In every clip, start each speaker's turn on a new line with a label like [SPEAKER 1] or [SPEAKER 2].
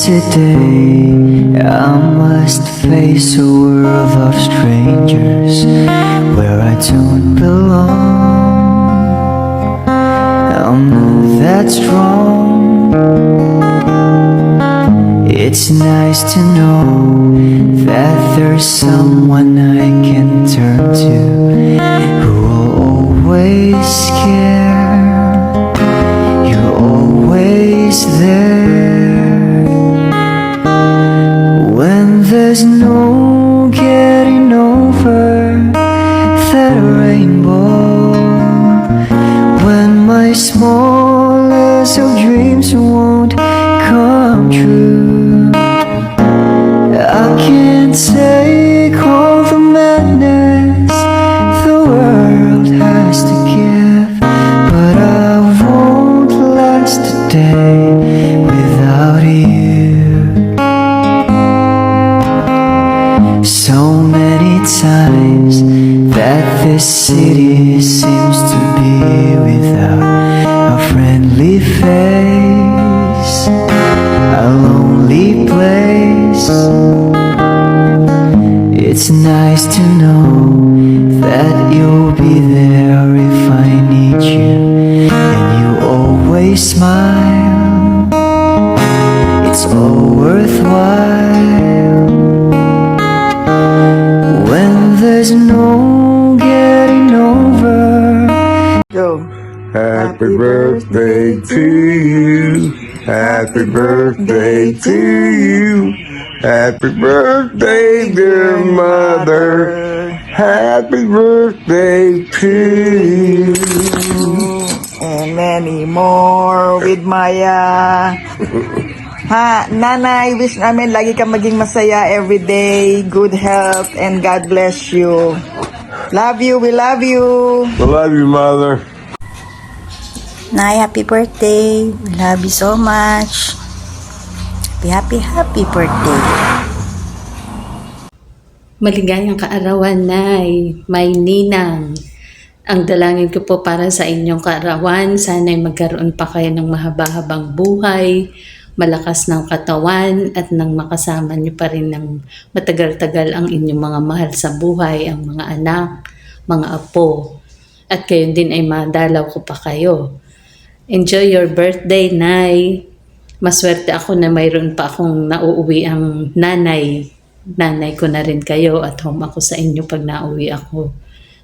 [SPEAKER 1] today I must face a world of strangers where I don't belong. I'm not that strong. It's nice to know that there's someone I can turn to who will always care. You're always there when there's no getting over that rainbow. When my smallest of dreams won't come true, I can't take all the madness the world has to give, but I won't last a day without you. So many times that this city seems to be without a friendly face, a lonely place. It's nice to know that you'll be there if I need you, and you always smile. It's all worthwhile when there's no getting over.
[SPEAKER 2] Go.
[SPEAKER 3] Happy birthday to you. Happy birthday to you. Happy birthday, dear mother. Happy birthday to you.
[SPEAKER 2] And many more with Maya. Ha, Nanay, wish namin lagi ka maging masaya everyday, good health, and God bless you. Love you, we love you.
[SPEAKER 3] I love you, mother.
[SPEAKER 4] Nay, happy birthday. We love you so much. Happy birthday.
[SPEAKER 5] Maligayang kaarawan, Nay. May ninang. Ang dalangin ko po para sa inyong kaarawan, sana'y magkaroon pa kayo ng mahaba-habang buhay, malakas ng katawan, at nang makasama niyo pa rin ng matagal-tagal ang inyong mga mahal sa buhay, ang mga anak, mga apo. At kayo din ay madalaw ko pa kayo. Enjoy your birthday, Nay. Maswerte ako na mayroon pa akong nauuwi ang nanay. Nanay ko na rin kayo at home ako sa inyo pag nauwi ako.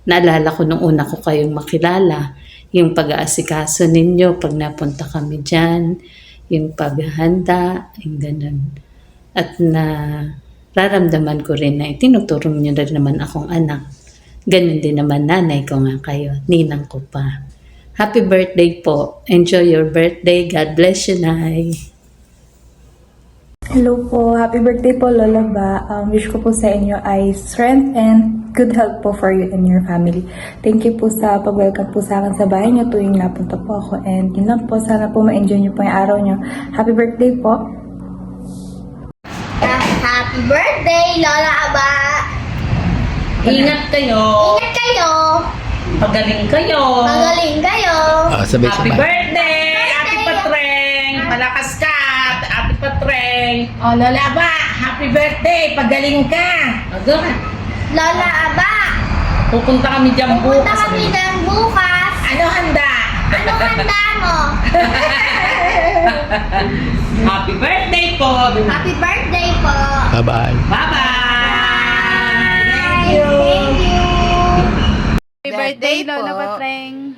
[SPEAKER 5] Naalala ko nung una ko kayong makilala, yung pag-aasikaso ninyo pag napunta kami dyan, yung paghahanda, yung ganun. At raramdaman ko rin na itinuturo niyo rin naman akong anak. Ganun din naman nanay ko nga kayo, ninang ko pa. Happy birthday po. Enjoy your birthday. God bless you, Nay.
[SPEAKER 6] Hello po. Happy birthday po, Lola Ba. Wish ko po sa inyo ay strength and good health po for you and your family. Thank you po sa pag-welcome po sa akin sa bahay niyo tuwing napunta po ako. And yun lang po. Sana po ma-enjoy niyo po yung araw niyo. Happy birthday po.
[SPEAKER 7] Happy birthday, Lola Aba!
[SPEAKER 5] Ingat kayo.
[SPEAKER 7] Ingat kayo!
[SPEAKER 5] Pagaling kayo.
[SPEAKER 7] Magaling kayo!
[SPEAKER 5] Happy birthday, Ate Patreng. Malakas ka, Ate Patreng.
[SPEAKER 7] Oh, Lola Aba, happy birthday! Pagaling ka! Lola Aba!
[SPEAKER 5] Pupunta kami dyan
[SPEAKER 7] Pupunta
[SPEAKER 5] bukas.
[SPEAKER 7] kami dyan bukas!
[SPEAKER 5] Ano handa?
[SPEAKER 7] Ano handa mo?
[SPEAKER 5] Happy birthday po.
[SPEAKER 7] Happy birthday po!
[SPEAKER 3] Bye-bye.
[SPEAKER 5] Bye-bye.
[SPEAKER 7] Thank you!
[SPEAKER 8] Happy birthday, Lola Patreng.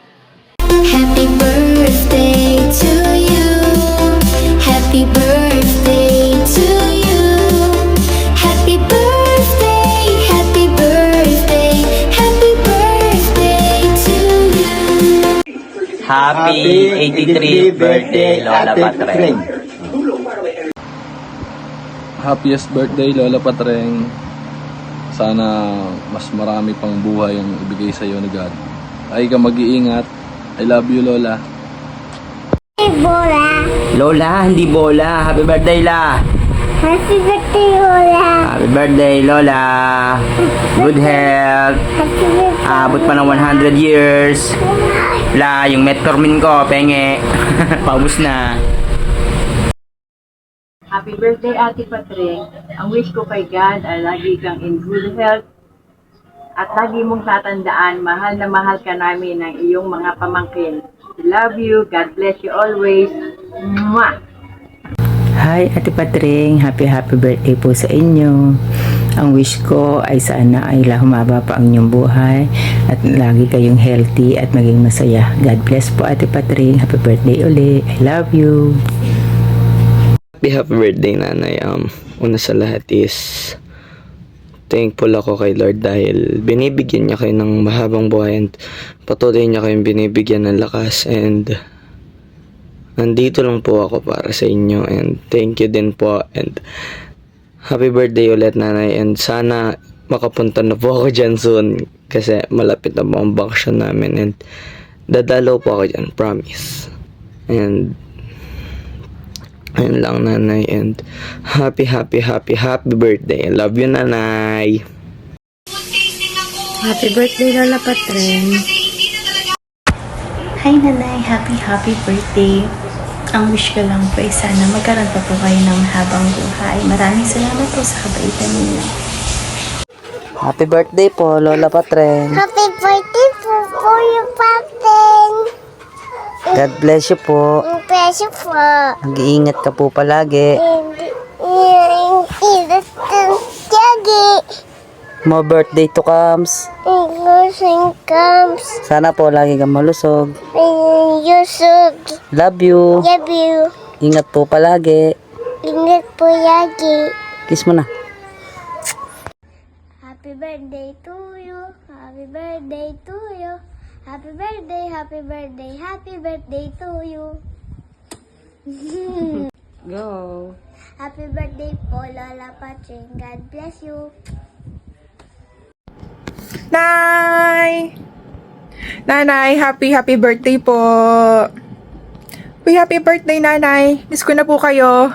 [SPEAKER 9] Happy birthday to you. Happy birthday to you. Happy birthday, happy birthday, happy birthday to you.
[SPEAKER 10] Happy 83th birthday, Lola Patreng.
[SPEAKER 11] Happiest birthday, Lola Patreng. Sana mas marami pang buhay ang ibigay sa iyo ni God. Ay ka mag-iingat. I love you, Lola.
[SPEAKER 9] Bola.
[SPEAKER 10] Lola, hindi bola. Happy birthday, La.
[SPEAKER 9] Happy birthday, Lola.
[SPEAKER 10] Happy birthday, Lola. Good health.
[SPEAKER 9] Happy birthday.
[SPEAKER 10] Abot pa ng 100 years. La, yung metformin ko, penge. Paubos na.
[SPEAKER 12] Happy birthday, Ate Patring. Ang wish ko kay God ay lagi kang in good health at lagi mong tatandaan, mahal na mahal ka namin ng iyong mga pamangkin. We love you. God bless you always. Mwah!
[SPEAKER 10] Hi Ate Patring, happy birthday po sa inyo. Ang wish ko ay sana ay humaba pa ang inyong buhay at lagi kayong healthy at maging masaya. God bless po Ate Patring. Happy birthday uli. I love you.
[SPEAKER 13] Happy birthday nanay. Una sa lahat is thankful ako kay Lord dahil binibigyan niya kayo ng mahabang buhay and patuloy niya kayong binibigyan ng lakas, and nandito lang po ako para sa inyo, and thank you din po, and happy birthday ulit nanay, and sana makapunta na po ako dyan soon kasi malapit na po ang bakasyon namin, and dadalaw po ako dyan, promise. And ayun lang nanay, and happy birthday. I love you nanay.
[SPEAKER 4] Happy birthday, Lola Patren. Hi, Nanay. Happy birthday. Ang wish ko lang po ay sana magkaroon pa po kayo ng habang buhay. Maraming salamat po sa kabaitan ninyo.
[SPEAKER 10] Happy birthday po Lola Patren.
[SPEAKER 9] Happy birthday po you, Patin.
[SPEAKER 10] God bless you po.
[SPEAKER 9] Bless you po.
[SPEAKER 10] Mag-iingat ka po palagi. More birthday to comes. Sana po lagi kang malusog. Love you.
[SPEAKER 9] Love you.
[SPEAKER 10] Ingat po palagi.
[SPEAKER 9] Ingat po lagi.
[SPEAKER 10] Kiss mo na.
[SPEAKER 9] Happy birthday to you. Happy birthday to you. Happy birthday, happy birthday, happy birthday to you.
[SPEAKER 10] Go.
[SPEAKER 9] Happy birthday po, Lola Patring. God bless you.
[SPEAKER 2] Nanay, happy birthday po. Uy, happy birthday, Nanay. Miss ko na po kayo.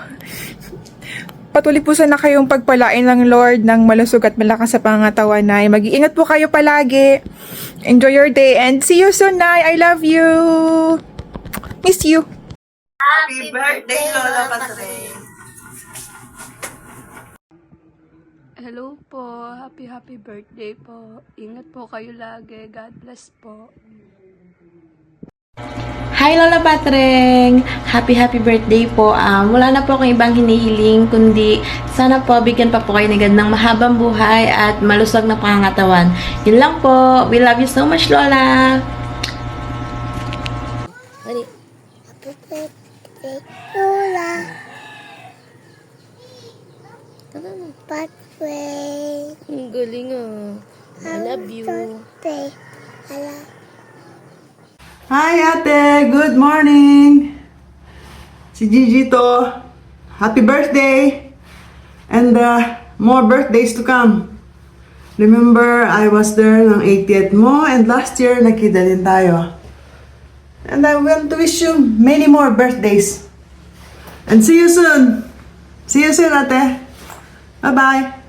[SPEAKER 2] Patuloy po sana kayong pagpalain ng Lord ng malusog at malakas sa pangangatawan, Nay. Mag-iingat po kayo palagi. Enjoy your day and see you soon, Nay. I love you. Miss you.
[SPEAKER 7] Happy birthday, Lola Patring.
[SPEAKER 8] Hello po. Happy birthday po. Ingat po kayo lagi. God bless po.
[SPEAKER 4] Hi, Lola Patreng! Happy birthday po. Wala na po akong ibang hinihiling, kundi sana po bigyan pa po kayo ng ng mahabang buhay at malusog na pangangatawan. Yun lang po. We love you so much, Lola!
[SPEAKER 9] Happy birthday, Lola. Patring.
[SPEAKER 8] Ang galing I love you.
[SPEAKER 9] Birthday. I love
[SPEAKER 2] Hi, ate. Good morning. Si Gigi to. Happy birthday. And more birthdays to come. Remember, I was there ng 80th mo and last year nakita din tayo. And I want to wish you many more birthdays. And see you soon. See you soon, ate. Bye-bye.